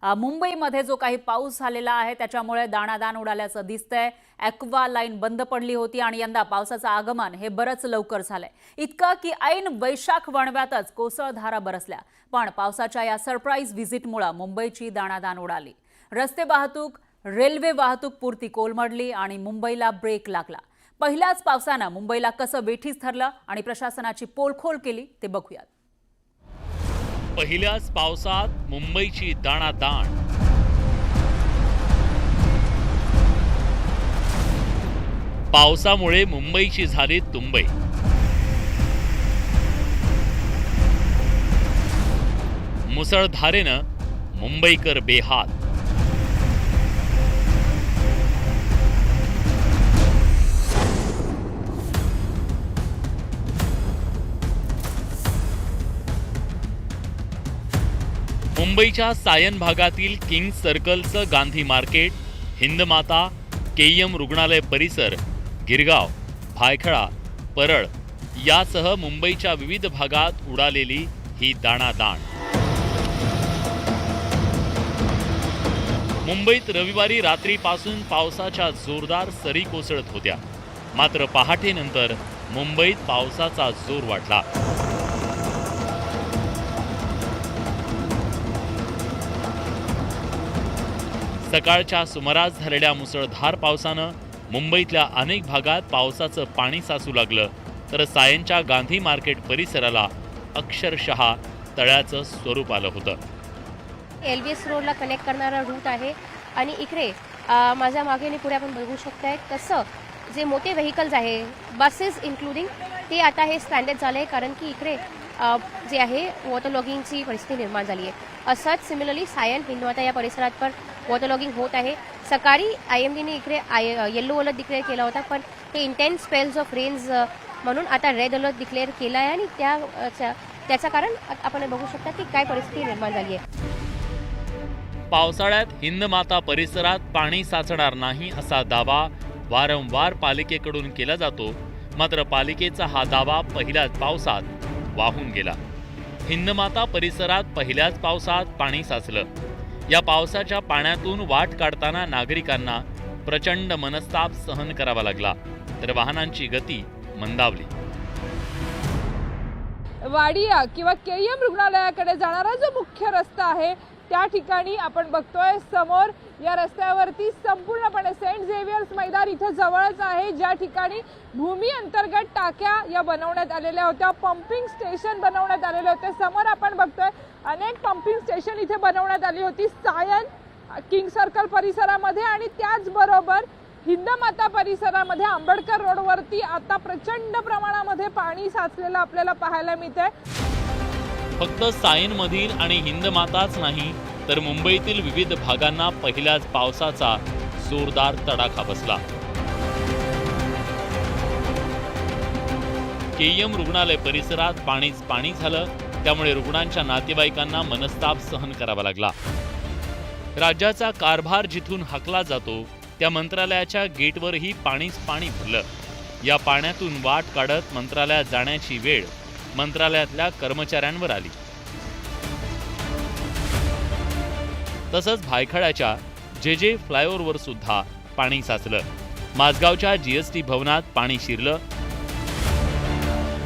मुंबईमध्ये जो काही पाऊस झालेला आहे त्याच्यामुळे दाणादाण उडाल्याचं दिसतंय। ॲक्वा लाईन बंद पडली होती आणि यंदा पावसाचं आगमन हे बरंच लवकर झालंय, इतकं की ऐन वैशाख वणव्यातच कोसळधारा बरसल्या। पण पावसाच्या या सरप्राईज व्हिजिटमुळे मुंबईची दाणादाण उडाली। रस्ते वाहतूक, रेल्वे वाहतूक पुरती कोलमडली आणि मुंबईला ब्रेक लागला। पहिल्याच पावसानं मुंबईला कसं वेठीस धरलं आणि प्रशासनाची पोलखोल केली ते बघूयात। पहिल्याच पावसात मुंबईची दाणादाण। पावसामुळे मुंबईची झाली तुंबई। मुसळधारेनं मुंबईकर बेहात। मुंबईच्या सायन भागातील किंग्ज सर्कलचं गांधी मार्केट, हिंदमाता, केईएम रुग्णालय परिसर, गिरगाव, भायखळा, परळ यासह मुंबईच्या विविध भागात उडालेली ही दाणादाण। मुंबईत रविवारी रात्रीपासून पावसाच्या जोरदार सरी कोसळत होत्या। मात्र पहाटेनंतर मुंबईत पावसाचा जोर वाढला। सकाळच्या सुमारास झालेल्या मुसळधार पावसानं मुंबईतल्या अनेक भागात पावसाचं पाणी साचू लागलं, तर सायनच्या गांधी मार्केट परिसराला अक्षरशः तळ्याचं स्वरूप आलं होतं। LVS रोडला कनेक्ट करणारा रूट आहे आणि इकडे माझ्या मागे आणि पुढे आपण बघू शकताय कसं जे मोठे व्हेकल्स आहे, बसेस इन्क्लुडिंग, ते आता हे स्टँडर्ड झाले आहे, कारण की इकडे जे आहे वॉटर लॉगिंगची परिस्थिती निर्माण झाली आहे। असंच सिमिलरली सायन, हिंदमाता या परिसरात पण वॉटर लॉगिंग होत आहे। सकाळी IMDने इकडे येलो अलर्ट डिक्लेअर केला होता, पण हे इंटेन्स स्पेल्स ऑफ रेन्स म्हणून आता रेड अलर्ट डिक्लेअर केला आहे आणि त्याचं कारण आपण बघू शकता की काय परिस्थिती निर्माण झाली आहे। पावसाळ्यात हिंदमाता परिसरात पाणी साचणार नाही असा दावा वारंवार पालिकेकडून केला जातो, मात्र पालिकेचा हा दावा पहिल्याच पावसात वाहून गेला। हिंदमाता परिसरात पहिल्याच पावसात पाणी साचलं। या पावसाच्या पाण्यातून वाट काढताना नागरिकांना प्रचंड मनस्ताप सहन करावा लागला, तर वाहनांची गती मंदावली। वाडिया किंवा केईएम रुग्णालयाकडे जाणारा जो मुख्य रस्ता आहे त्या ठिकाणी आपण बघतोय समोर या रस्त्यावरती संपूर्णपणे सेंट झेवियर्स मैदान इथे जवळच आहे, ज्या ठिकाणी भूमी अंतर्गत टाक्या या बनवण्यात आलेल्या होत्या, पंपिंग स्टेशन बनवण्यात आलेले होते। समोर आपण बघतोय अनेक पंपिंग स्टेशन इथे बनवण्यात आली होती सायन, किंग सर्कल परिसरामध्ये आणि त्याचबरोबर हिंदमाता परिसरामध्ये आंबेडकर रोडवरती आता प्रचंड प्रमाणामध्ये पाणी साचलेलं आपल्याला पाहायला मिळतंय। फक्त सायनमधील आणि हिंदमाताच नाही, तर मुंबईतील विविध भागांना पहिल्याच पावसाचा जोरदार तडाखा बसला। केईएम रुग्णालय परिसरात पाणीच पाणी झालं, त्यामुळे रुग्णांच्या नातेवाईकांना मनस्ताप सहन करावा लागला। राज्याचा कारभार जिथून हाकला जातो त्या मंत्रालयाच्या गेटवरही पाणीच पाणी भरलं। या पाण्यातून वाट काढत मंत्रालयात जाण्याची वेळ मंत्रालयातल्या कर्मचाऱ्यांवर आली। तसंच भायखळ्याच्या JJ फ्लायओव्हरवर सुद्धा पाणी साचलं। माझगावच्या GST भवनात पाणी शिरलं।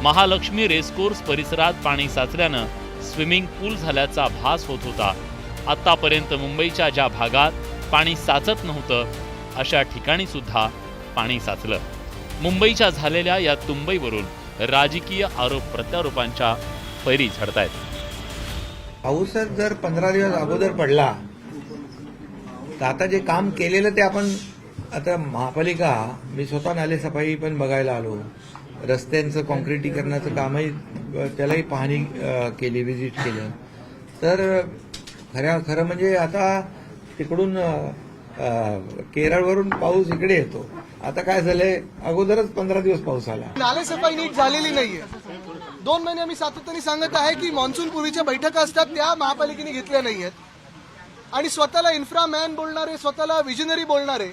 महालक्ष्मी रेसकोर्स परिसरात पाणी साचल्यानं स्विमिंग पूल झाल्याचा भास होत होता। आतापर्यंत मुंबईच्या ज्या भागात पाणी साचत नव्हतं अशा ठिकाणी सुद्धा पाणी साचलं। मुंबईच्या झालेल्या या तुंबईवरून राजकीय आरोप प्रत्यारोपांच्या फैरी झडतायत। पाऊसच जर 15 दिवस अगोदर पडला तर आता जे काम केलेलं ते आपण आता महापालिका, मी स्वतः नाले सफाई पण बघायला आलो, रस्त्यांचं कॉन्क्रिटीकरणाचं कामही त्यालाही पाहणी केली, व्हिजिट केलं, तर खरं म्हणजे आता तिकडून केरळवरून पाऊस इकडे येतो। आता काय झालंय, अगोदरच 15 दिवस पाऊस आला। नाले सफाई नीट झालेली नाहीये। 2 महिने आम्ही सातत्याने सांगत आहे की मान्सून पूर्वीच्या बैठका असतात त्या महापालिकेने घेतल्या नाहीयेत आणि स्वतःला इन्फ्रामॅन बोलणारे, स्वतःला विजनरी बोलणारे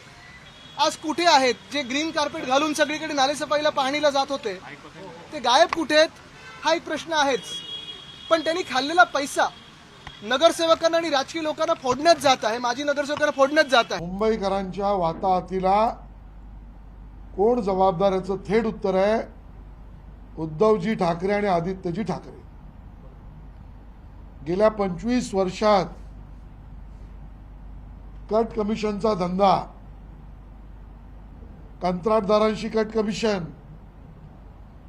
आज कुठे आहेत? जे ग्रीन कार्पेट घालून सगळीकडे नाले सफाईला पाहणीला जात होते ते गायब कुठे आहेत हा एक प्रश्न आहेच। पण त्यांनी खाल्लेला पैसा नगरसेवकांना आणि राजकीय लोकांना फोडण्यात जात आहे, माजी नगरसेवकांना फोडण्यात जात आहे. मुंबईकरांच्या वाताहतीला कोण जबाबदार याचं थेट उत्तर आहे उद्धवजी ठाकरे आणि आदित्यजी ठाकरे. गेल्या 25 वर्षात कट कमिशनचा धंदा, कंत्राटदारांशी कट कमिशन,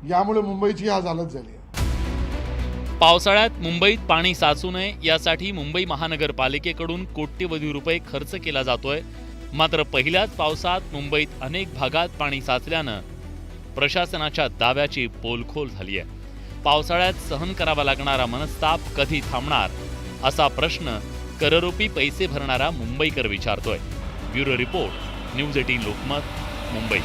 यामुळे मुंबईची आज हालत झाली आहे. पावसाळ्यात मुंबईत पाणी साचू नये यासाठी मुंबई महानगरपालिकेकडून कोट्यवधी रुपये खर्च केला जातोय. मात्र पहिल्याच पावसात मुंबईत अनेक भागात पाणी साचल्यानं प्रशासनाच्या दाव्याची पोलखोल झाली आहे. पावसाळ्यात सहन करावा लागणारा मनस्ताप कधी थांबणार असा प्रश्न कररोपी पैसे भरणारा मुंबईकर विचारतोय. Bureau report, news 18 Lokmat, Mumbai.